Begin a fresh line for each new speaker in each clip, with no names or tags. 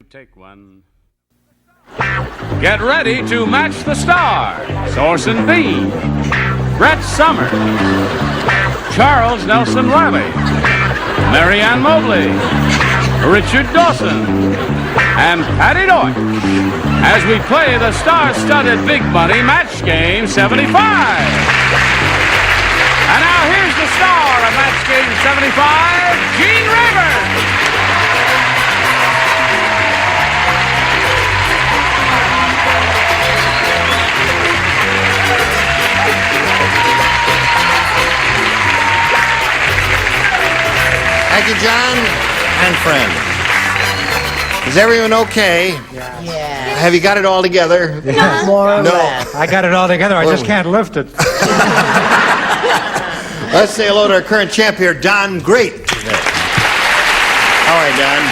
take one. Get ready to match the stars. Orson B, Brett Summers, Charles Nelson Reilly, Marianne Mobley, Richard Dawson, and Patti Deutsch as we play the star-studded Big Money Match Game 75. And now here's the star of Match Game 75, Gene Rayburn.
Thank you, John and friend. Is everyone okay?
Yeah.
Have you got it all together?
More or less.
I got it all together. I just can't lift it.
Let's say hello to our current champ here, Don Great. How are you, Don?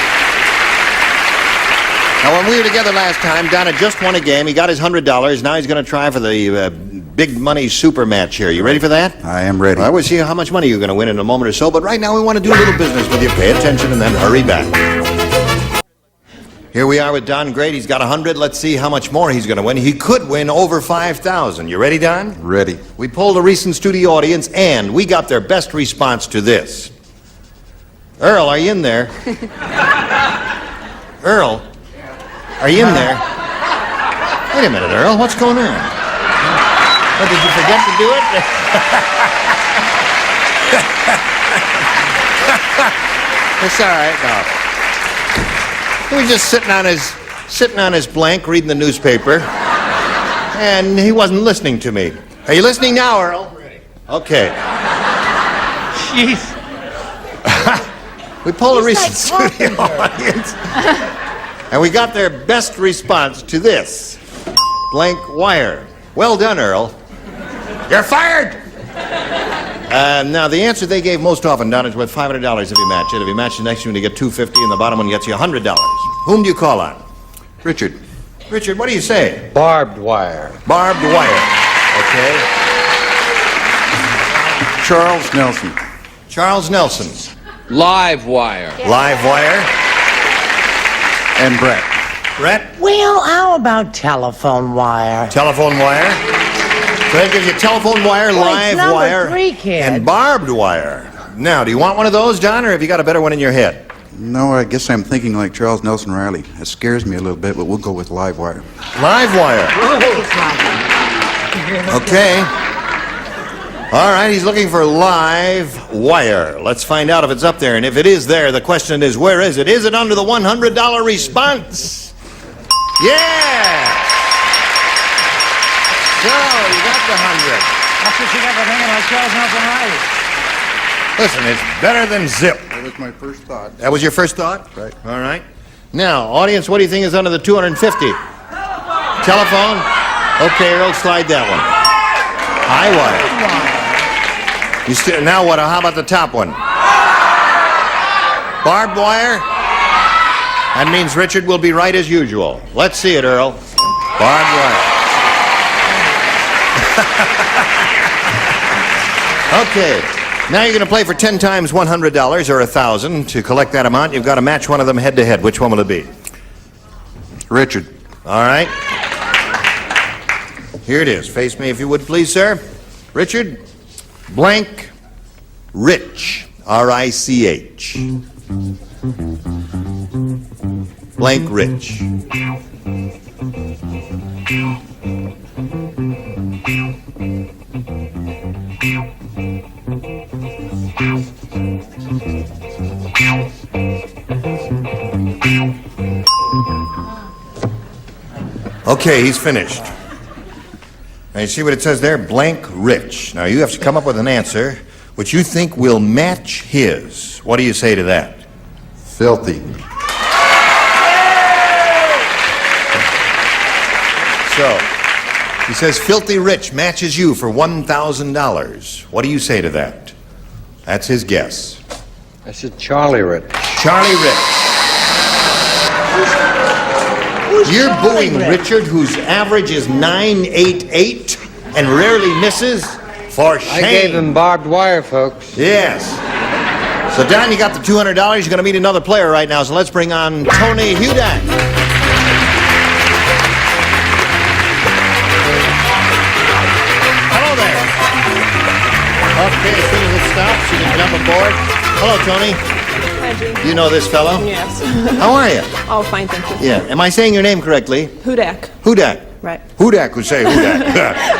Now, when we were together last time, Don had just won a game. He got his $100. Now he's going to try for the big money super match here. You ready for that?
I am ready.
Well, we'll see how much money you're going to win in a moment or so, but right now we want to do a little business with you. Pay attention and then hurry back. Here we are with Don Great. He's got 100. Let's see how much more he's going to win. He could win over 5,000. You ready, Don?
Ready.
We polled a recent studio audience, and we got their best response to this. Earl, are you in there? Earl, are you in there? Wait a minute, Earl. What's going on? What, did you forget to do it? It's all right. No. He was just sitting on his blank, reading the newspaper, and he wasn't listening to me. Are you listening now, Earl? Okay.
Jeez.
We polled a recent studio audience, and we got their best response to this. Blank wire. Well done, Earl. You're fired! Now, the answer they gave most often, Don, is worth $500 if you match it. If you match the next one, you get $250, and the bottom one gets you $100. Whom do you call on?
Richard.
Richard, what do you say?
Barbed wire.
Barbed wire. Okay.
Charles Nelson.
Charles Nelson.
Live wire.
Live wire.
And Brett.
Brett.
Well, how about telephone wire?
Telephone wire. So that gives you telephone wire,
Well,
live
it's number
wire,
3, kid.
and barbed wire. Now, do you want one of those, John, or have you got a better one in your head?
No, I guess I'm thinking like Charles Nelson Reilly. It scares me a little bit, but we'll go with live wire.
Live wire. Okay. All right, he's looking for live wire. Let's find out if it's up there. And if it is there, the question is, where is it? Is it under the $100 response? Yeah! So, you got the 100.
That's what you got for thinking like Charles Nelson Reilly.
Listen, it's better than zip.
That was my first thought.
That was your first thought?
Right.
All right. Now, audience, what do you think is under the 250? Telephone? Okay, Earl, slide that one. High wire. Now what? How about the top one? Barbed wire? That means Richard will be right as usual. Let's see it, Earl. Barbed wire. Okay. Now you're going to play for 10 times $100 or 1,000. To collect that amount, you've got to match one of them head to head. Which one will it be?
Richard.
All right. Here it is. Face me if you would, please, sir. Richard, blank, rich, R-I-C-H. Blank, rich. Okay, he's finished. Now you see what it says there? Blank rich. Now you have to come up with an answer which you think will match his. What do you say to that?
Filthy.
So, he says filthy rich matches you for $1,000. What do you say to that? That's his guess.
I said Charlie Rich.
Charlie Rich. You're booing Richard, whose average is 988 and rarely misses? For shame.
I gave him barbed wire, folks.
Yes. So, Don, you got the $200. You're going to meet another player right now, so let's bring on Tony Hudak. Okay, as soon as it stops, you can jump aboard. Hello, Tony.
Hi, Gene.
You know this fellow?
Yes.
How are you?
Oh, fine, thank you.
Yeah. Am I saying your name correctly?
Hudak.
Hudak.
Right.
Hudak would say Hudak.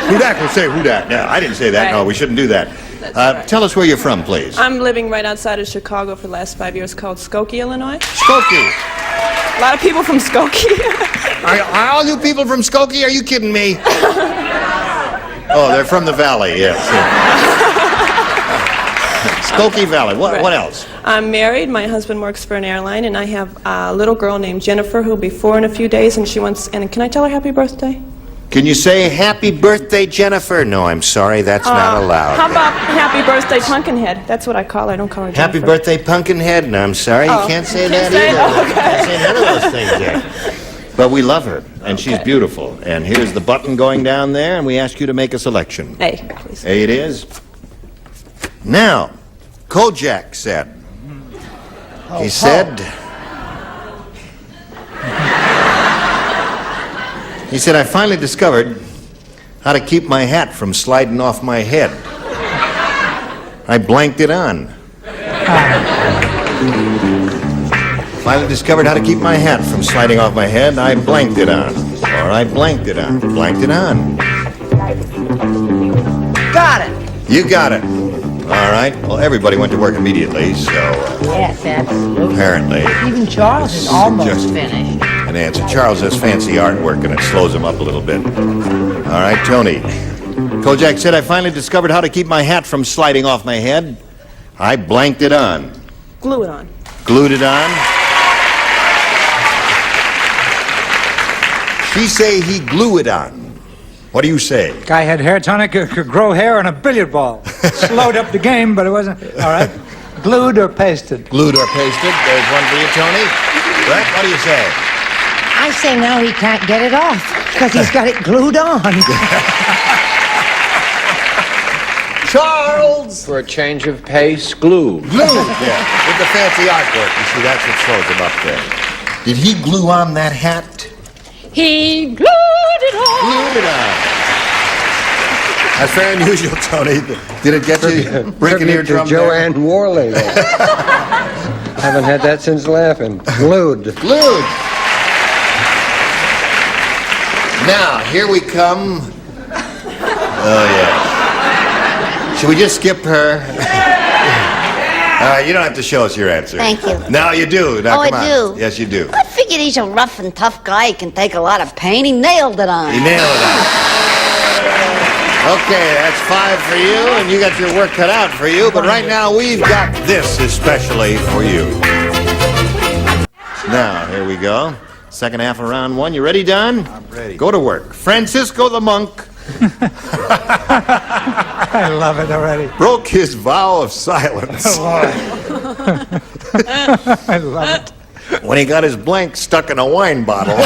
Hudak would say Hudak. Yeah, I didn't say that. No,
Right.
we shouldn't do that.
That's right.
Tell us where you're from, please.
I'm living right outside of Chicago for the last 5 years, called Skokie, Illinois.
Skokie.
A lot of people from Skokie.
Are all you people from Skokie? Are you kidding me? Oh, they're from the valley, yes. Skokie Valley. What else?
I'm married. My husband works for an airline, and I have a little girl named Jennifer who'll be 4 in a few days, and she wants. And can I tell her happy birthday?
Can you say happy birthday, Jennifer? No, I'm sorry, that's not allowed.
How about happy birthday, Pumpkinhead? That's what I call her. I don't call her Jennifer.
Happy birthday, Pumpkinhead? No, I'm sorry, you can't say that either.
Okay.
You can't say none of those things there. But we love her, and she's beautiful. And here's the button going down there, and we ask you to make a selection.
A, please.
A it is. Now, Kojak said, he said, I finally discovered how to keep my hat from sliding off my head. I blanked it on. Finally discovered how to keep my hat from sliding off my head. I blanked it on. Or I blanked it on. Blanked it on.
Got it.
You got it. All right. Well, everybody went to work immediately, so
Yes, absolutely.
apparently
Even Charles is almost finished.
an answer. Charles has fancy artwork, and it slows him up a little bit. All right, Tony. Kojak said, I finally discovered how to keep my hat from sliding off my head. I blanked it on.
Glue it on.
Glued it on. She say he glue it on. What do you say?
Guy had hair tonic, could grow hair on a billiard ball. Slowed up the game, but it wasn't. All right. Glued or pasted?
Glued or pasted. There's one for you, Tony. Brett, what do you say?
I say now he can't get it off because he's got it glued on.
Charles!
For a change of pace, glue.
Glue! Yeah, with the fancy artwork. You see, that's what slows him up there. Did he glue on that hat?
He glued it on.
Glued it on. That's very unusual, Tony. Did it get you breaking your drum there?
Joanne Worley. Haven't had that since laughing. Glued.
Glued. Now, here we come. Oh, yeah. Should we just skip her? You don't have to show us your answer.
Thank you.
No, you do. Now,
Oh,
come
I
on.
do?
Yes, you do.
I figured he's a rough and tough guy. He can take a lot of pain. He nailed it on.
You nailed it. Okay, that's 5 for you, and you got your work cut out for you. But right now, we've got this especially for you. Now, here we go. Second half of round 1. You ready, Don?
I'm ready.
Go to work. Francisco the monk
I love it already.
broke his vow of silence
I love it.
when he got his blank stuck in a wine bottle.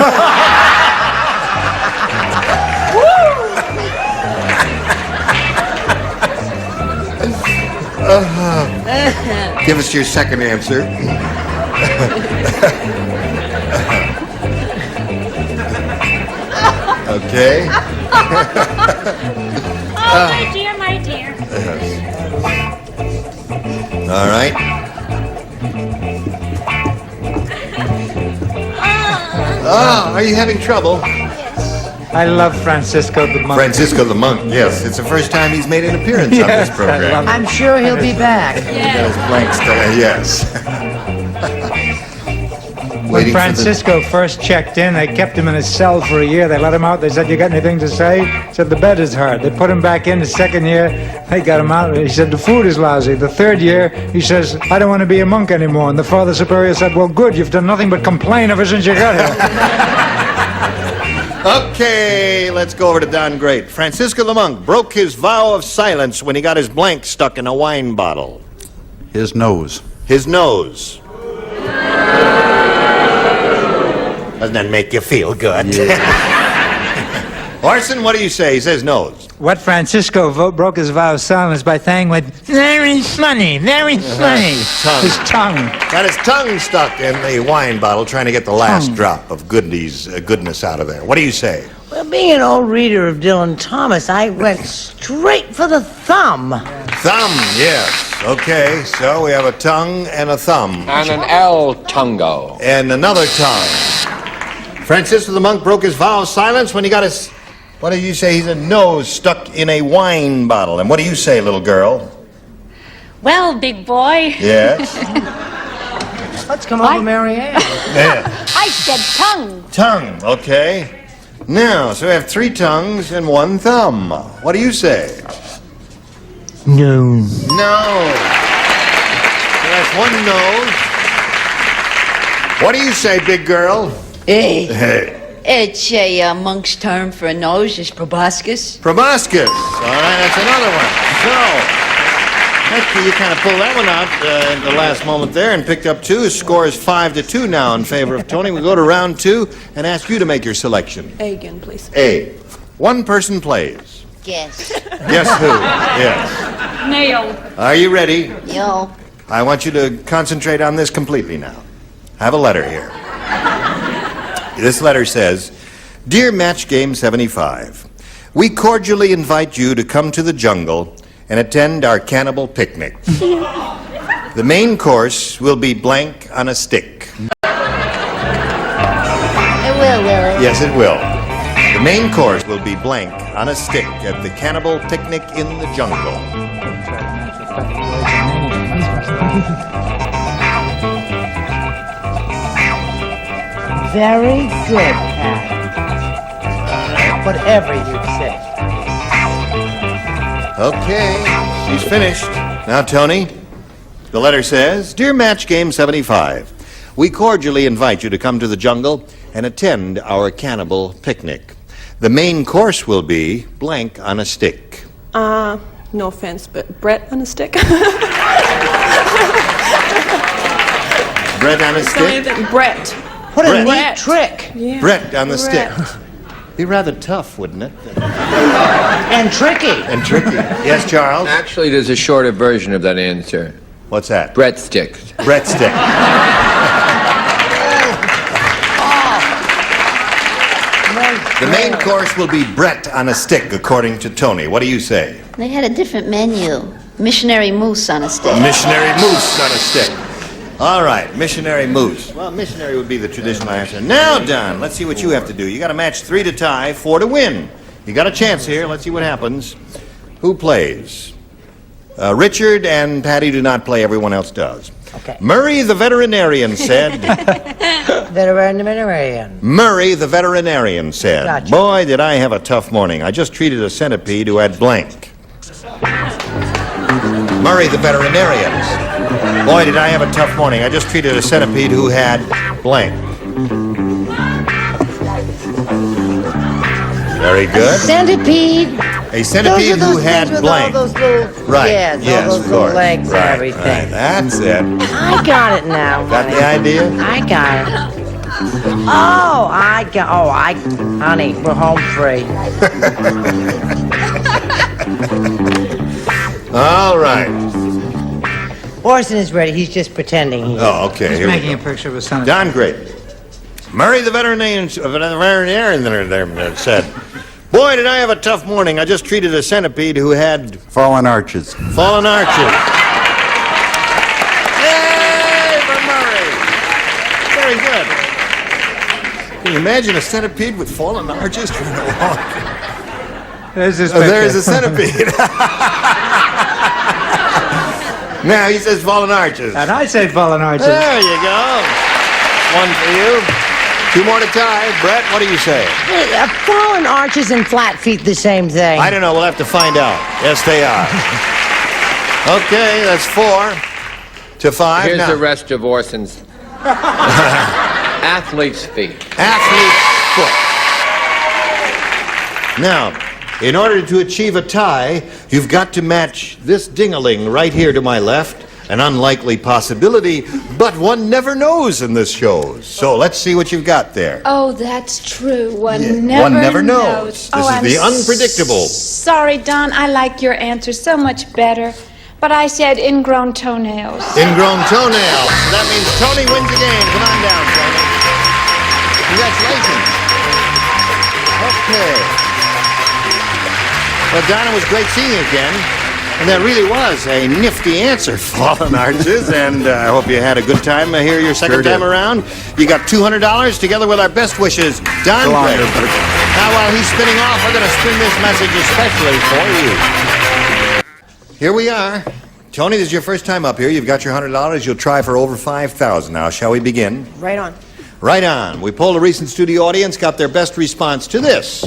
Give us your second answer. Okay.
My dear, my dear.
All right. Oh, are you having trouble?
I love Francisco the monk.
Francisco the monk, yes. It's the first time he's made an appearance on this
Yes, I
program.
love it.
I'm sure he'll be back.
Got his blank stuck. Yes.
When
Waiting for the-
Francisco first checked in, they kept him in his cell for a year. They let him out. They said, "You got anything to say?" He said, "The bed is hard." They put him back in the second year. They got him out. He said, "The food is lousy." The third year, he says, "I don't want to be a monk anymore." And the Father Superior said, "Well, good. You've done nothing but complain ever since you got here."
Okay, let's go over to Don Great. Francisco the monk broke his vow of silence when he got his blank stuck in a wine bottle.
His nose.
His nose. Doesn't that make you feel good? Orson, what do you say? He says nose.
What Francisco broke his vow of silence by saying with very funny, very funny.
Tongue.
His tongue.
Got his tongue stuck in the wine bottle trying to get the last drop of goodness out of there. What do you say?
Well, being an old reader of Dylan Thomas, I went straight for the thumb.
Thumb, yes. Okay, so we have a tongue and a thumb.
And an L tungo.
And another tongue. Francis the monk broke his vow of silence when he got his... What do you say? He's a nose stuck in a wine bottle. And what do you say, little girl?
Well, big boy.
Yes?
Let's come over, Marianne.
Yeah.
I said tongue.
Tongue, okay. Now, so we have 3 tongues and 1 thumb. What do you say?
No.
No. So that's 1 nose. What do you say, big girl?
Hey.
Hey.
It's a monk's term for a nose. It's proboscis.
Proboscis. All right, that's another one. So, actually, you kind of pulled that one out at the last moment there and picked up 2. Score is 5-2 now in favor of Tony. We go to round 2 and ask you to make your selection.
A again, please.
A. One person plays.
Guess.
Guess who? Yes.
Nailed.
Are you ready?
Yo.
I want you to concentrate on this completely now. I have a letter here. This letter says, Dear Match Game 75, we cordially invite you to come to the jungle and attend our cannibal picnic. The main course will be blank on a stick.
It will it?
Yes, it will. The main course will be blank on a stick at the cannibal picnic in the jungle.
Very good, Pat. Whatever you say.
Okay, she's finished. Now, Tony, the letter says, Dear Match Game 75, we cordially invite you to come to the jungle and attend our cannibal picnic. The main course will be blank on a stick.
No offense, but Brett on a stick?
Bread on a stick?
Brett.
What a
Brett.
neat trick.
Yeah.
Brett on the
Brett.
stick. Be rather tough, wouldn't it?
And tricky.
And tricky. Yes, Charles?
Actually, there's a shorter version of that answer.
What's that?
Breadsticks.
Brett stick. The main course will be Brett on a stick, according to Tony. What do you say?
They had a different menu. Missionary moose on a stick.
Missionary moose on a stick. All right, missionary moose. Well, missionary would be the traditional answer. Now, Don, let's see what you have to do. You got to match 3 to tie, 4 to win. You got a chance here. Let's see what happens. Who plays? Richard and Patti do not play. Everyone else does.
Okay.
Murray the veterinarian said.
Veterinarian.
Murray the veterinarian said.
Gotcha.
Boy, did I have a tough morning. I just treated a centipede who had blank. Murray the veterinarian. Boy, did I have a tough morning. I just treated a centipede who had blank. Very good.
Centipede.
A centipede who had blank.
All those little,
Right.
Yes,
Yes,
all those
of
little
course.
legs
Right,
and everything.
right. That's it.
I got it now.
Got
honey.
the idea?
I got it. Honey, we're home free.
All right.
Orson is ready. He's just pretending he is.
Oh, okay.
He's
Here we
making
go.
a picture of his son.
Don Great. Murray the veterinarian said, Boy, did I have a tough morning. I just treated a centipede who had
Fallen arches.
fallen arches. Yay for Murray. Very good. Can you imagine a centipede with fallen arches trying to walk?
There's his
Oh, there's a
picture.
centipede. Now he says fallen arches.
And I say fallen arches.
There you go. One for you. 2 more to tie. Brett, what do you say?
Fallen arches and flat feet, the same thing.
I don't know. We'll have to find out. Yes, they are. Okay, that's 4 to 5.
Here's
now,
the rest of Orson's athlete's feet.
athlete's foot. Now, in order to achieve a tie, you've got to match this ding-a-ling right here to my left. An unlikely possibility, but one never knows in this show. So let's see what you've got there.
Oh, that's true. One
Yeah, never knows. This is
I'm
the unpredictable.
Sorry, Don. I like your answer so much better. But I said ingrown toenails.
Ingrown toenails. So that means Tony wins the game. Come on down, Tony. Congratulations. Okay. Well, Donna, it was great seeing you again. And that really was a nifty answer, Fallen Arches, and I hope you had a good time here your second time around. You got $200 together with our best wishes, Don Gray. Now, while he's spinning off, we're going to spin this message especially for you. Here we are. Tony, this is your first time up here. You've got your $100. You'll try for over $5,000. Now, shall we begin?
Right on.
Right on. We polled a recent studio audience, got their best response to this.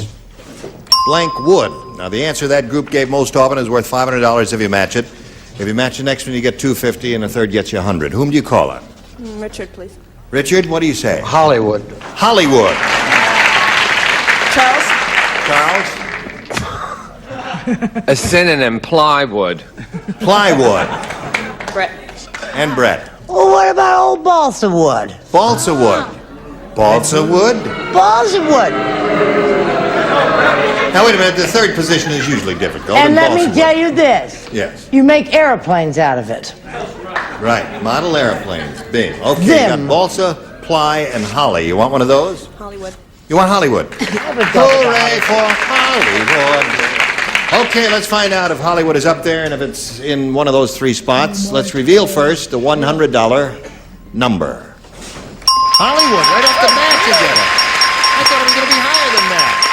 Blank wood. Now, the answer that group gave most often is worth $500 if you match it. If you match the next one, you get $250, and the third gets you $100. Whom do you call on?
Richard, please.
Richard, what do you say?
Hollywood.
Hollywood.
Charles?
Charles?
A synonym, plywood.
Plywood.
Brett.
And Brett.
Well, what about old balsa wood?
Balsa wood. Balsa wood?
Balsa wood.
Now, wait a minute. The third position is usually difficult.
And let me
balsa
tell
wood.
you this.
Yes.
You make airplanes out of it.
Right. Model airplanes. Big. Okay,
Them.
you got balsa, ply, and holly. You want one of those?
Hollywood.
You want Hollywood? Hooray for Hollywood. Okay, let's find out if Hollywood is up there and if it's in one of those three spots. Let's reveal first the $100 number. Hollywood, right off the bat you get it. I thought it was going to be higher than that.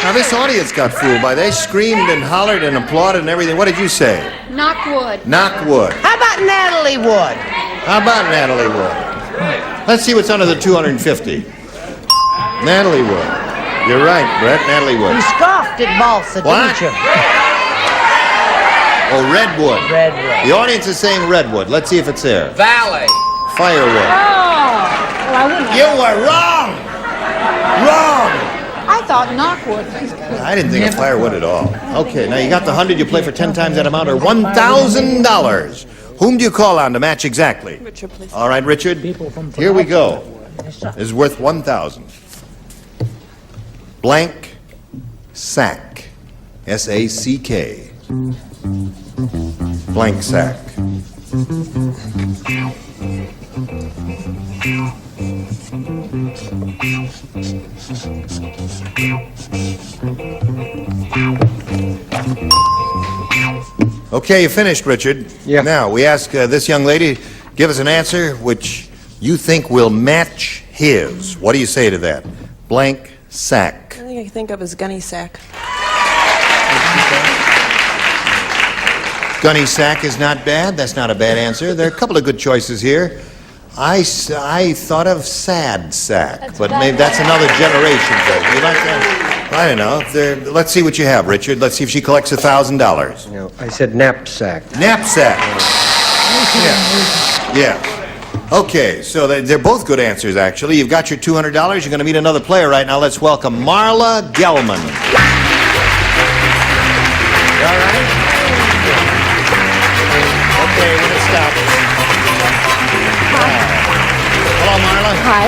Now this audience got fooled by they screamed and hollered and applauded and everything. What did you say?
Knockwood.
Knock wood.
How about Natalie Wood?
How about Natalie Wood? Let's see what's under the 250. Natalie Wood. You're right, Brett. Natalie Wood.
You scoffed at balsa,
What?
didn't you?
Oh, redwood.
Redwood.
The audience is saying redwood. Let's see if it's there.
Valley.
Firewood.
Well, I wouldn't.
You were wrong. Wrong.
I thought knockwood.
I didn't think of firewood at all. Okay, now you got the 100. You play for 10 times that amount, or $1,000. Whom do you call on to match exactly?
Richard, please.
All right, Richard. Here we go. This is worth 1,000. Blank sack. S-A-C-K. Blank sack. Okay, you finished, Richard.
Yeah.
Now, we ask this young lady, give us an answer which you think will match his. What do you say to that? Blank sack.
The only thing I can think of is gunny sack.
Gunny sack is not bad. That's not a bad answer. There are a couple of good choices here. I thought of sad sack, but maybe that's another generation thing. You like that? I don't know. Let's see what you have, Richard. Let's see if she collects $1,000.
No, I said knapsack.
Knapsack. Yeah. Okay, so they're both good answers, actually. You've got your $200. You're going to meet another player right now. Let's welcome Marla Gelman. You all right? Okay, we're going to stop. Hello, Marla.
Hi.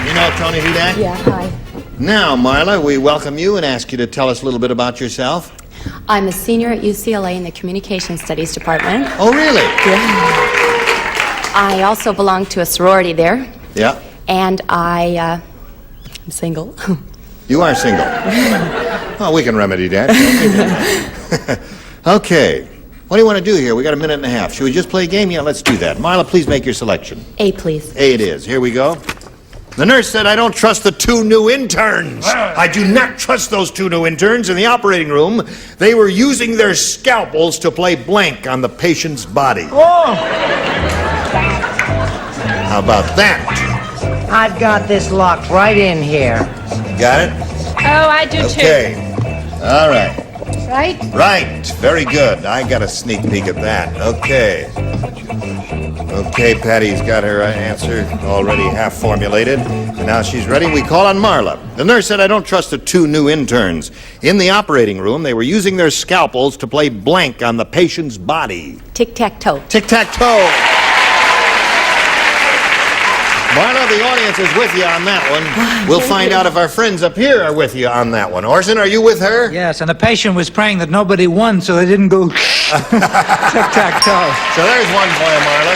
You know Tony Hudak?
Yeah, hi.
Now, Marla, we welcome you and ask you to tell us a little bit about yourself.
I'm a senior at UCLA in the Communication Studies Department.
Oh, really?
I also belong to a sorority there,
Yeah.
and I'm single.
You are single. Oh, we can remedy that. Okay. What do you want to do here? We got a minute and a half. Should we just play a game? Yeah, let's do that. Marla, please make your selection.
A, please.
A it is. Here we go. The nurse said, I don't trust the two new interns. I do not trust those two new interns in the operating room. They were using their scalpels to play blank on the patient's body.
Oh,
How about that?
I've got this locked right in here.
Got it?
Oh, I do too.
Okay. All right.
Right?
Right. Very good. I got a sneak peek at that. Okay. Okay, Patty's got her answer already half formulated. And now she's ready. We call on Marla. The nurse said, I don't trust the two new interns. In the operating room, they were using their scalpels to play blank on the patient's body.
Tic-tac-toe.
Tic-tac-toe. Marla, the audience is with you on that one. We'll find out if our friends up here are with you on that one. Orson, are you with her?
Yes, and the patient was praying that nobody won, so they didn't go tic-tac-toe.
So there's one for you, Marla.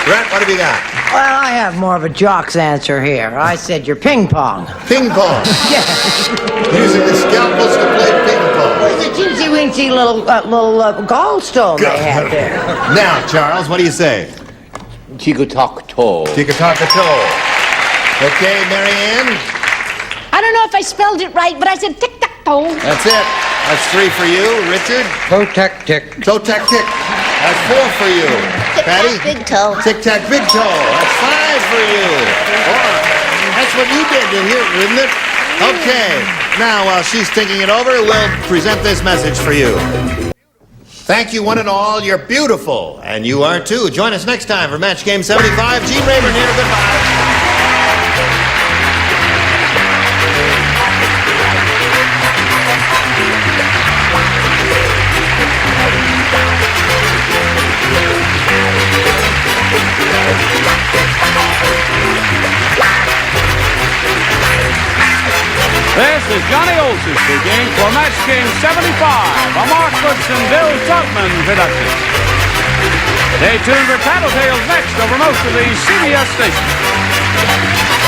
Brett, what have you got?
Well, I have more of a jock's answer here. I said you're ping pong.
Ping pong.
Yeah.
Using the scalpels to play ping pong.
With the teensy weensy little gallstone they have there.
Now, Charles, what do you say?
Tico-tock-toe.
Tick-a-tock-a-toe. Okay, Marianne?
I don't know if I spelled it right, but I said tic-tac-toe.
That's it. That's 3 for you. Richard?
Toe-tack-tick.
Toe-tack-tick. That's 4 for you. Patti?
Tic-tac, big toe.
Tic-tac, big toe. That's 5 for you. That's what you did, isn't it? Okay. Now, while she's thinking it over, we'll present this message for you. Thank you, one and all. You're beautiful. And you are, too. Join us next time for Match Game 75. Gene Rayburn here. Goodbye.
This is Johnny Olson speaking for Match Game 75, a Mark Goodson, Bill Tubman production. Stay tuned for Tattletales next over most of these CBS stations.